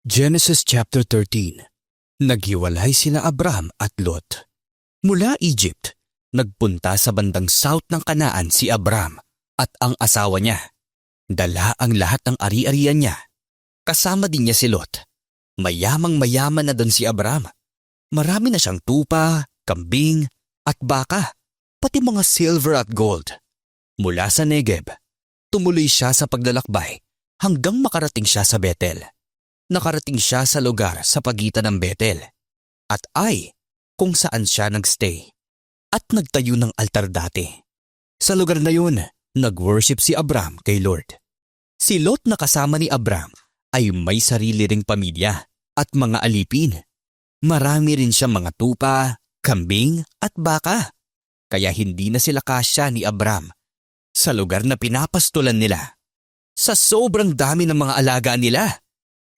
Genesis chapter 13. Naghiwalay sina Abram at Lot. Mula Egypt, nagpunta sa bandang south ng Kanaan si Abram at ang asawa niya. Dala ang lahat ng ari-arian niya. Kasama din niya si Lot. Mayamang-mayaman na doon si Abram. Marami na siyang tupa, kambing at baka, pati mga silver at gold. Mula sa Negev, tumuloy siya sa paglalakbay hanggang makarating siya sa Bethel. Nakarating siya sa lugar sa pagitan ng Bethel at Ai kung saan siya nagstay at nagtayo ng altar dati. Sa lugar na yun, nag-worship si Abram kay Lord. Si Lot na kasama ni Abram ay may sarili ring pamilya at mga alipin. Marami rin siyang mga tupa, kambing at baka. Kaya hindi na sila kasya ni Abram sa lugar na pinapastulan nila. Sa sobrang dami ng mga alaga nila,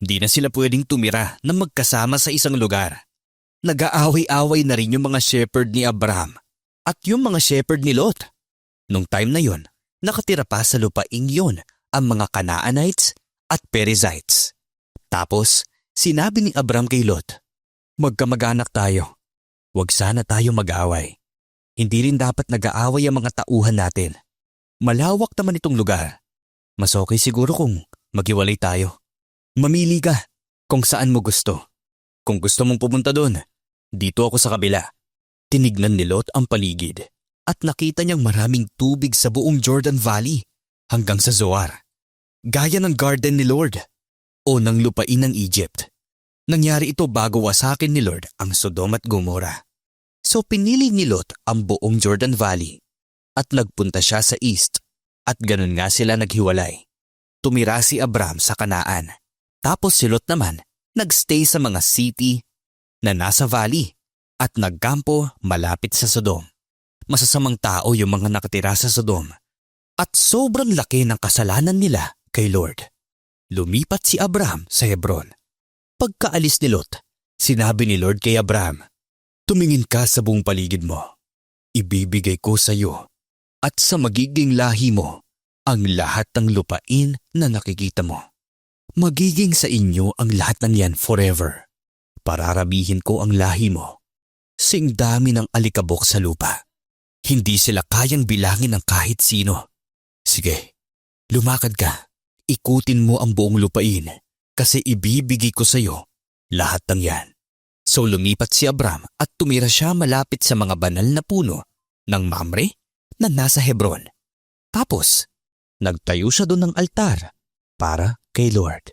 di na sila pwedeng tumira na magkasama sa isang lugar. Nag-aaway-away na rin yung mga shepherd ni Abram at yung mga shepherd ni Lot. Nung time na yon, nakatira pa sa lupaing yon ang mga Canaanites at Perizzites. Tapos, sinabi ni Abram kay Lot, "Magkamag-anak tayo. Huwag sana tayo mag-aaway. Hindi rin dapat nag-aaway ang mga tauhan natin. Malawak naman itong lugar. Mas okay siguro kung maghiwalay tayo. Mamili ka kung saan mo gusto. Kung gusto mong pumunta doon, dito ako sa kabila." Tinignan ni Lot ang paligid at nakita niyang maraming tubig sa buong Jordan Valley hanggang sa Zoar. Gaya ng garden ni Lord o ng lupain ng Egypt. Nangyari ito bago wasakin ni Lord ang Sodom at Gomorrah. So pinili ni Lot ang buong Jordan Valley at nagpunta siya sa east at ganun nga sila naghiwalay. Tumira si Abram sa Kanaan. Tapos si Lot naman nagstay sa mga city na nasa valley at nagkampo malapit sa Sodom. Masasamang tao yung mga nakatira sa Sodom at sobrang laki ng kasalanan nila kay Lord. Lumipat si Abram sa Hebron. Pagkaalis ni Lot, sinabi ni Lord kay Abram, "Tumingin ka sa buong paligid mo. Ibibigay ko sa iyo at sa magiging lahi mo ang lahat ng lupain na nakikita mo. Magiging sa inyo ang lahat ng yan forever. Pararabihin ko ang lahi mo. Sing dami ng alikabok sa lupa. Hindi sila kayang bilangin ng kahit sino. Sige, lumakad ka. Ikutin mo ang buong lupain kasi ibibigay ko sa iyo lahat ng yan." So lumipat si Abram at tumira siya malapit sa mga banal na puno ng Mamre na nasa Hebron. Tapos, nagtayo siya doon ng altar para kay Lord.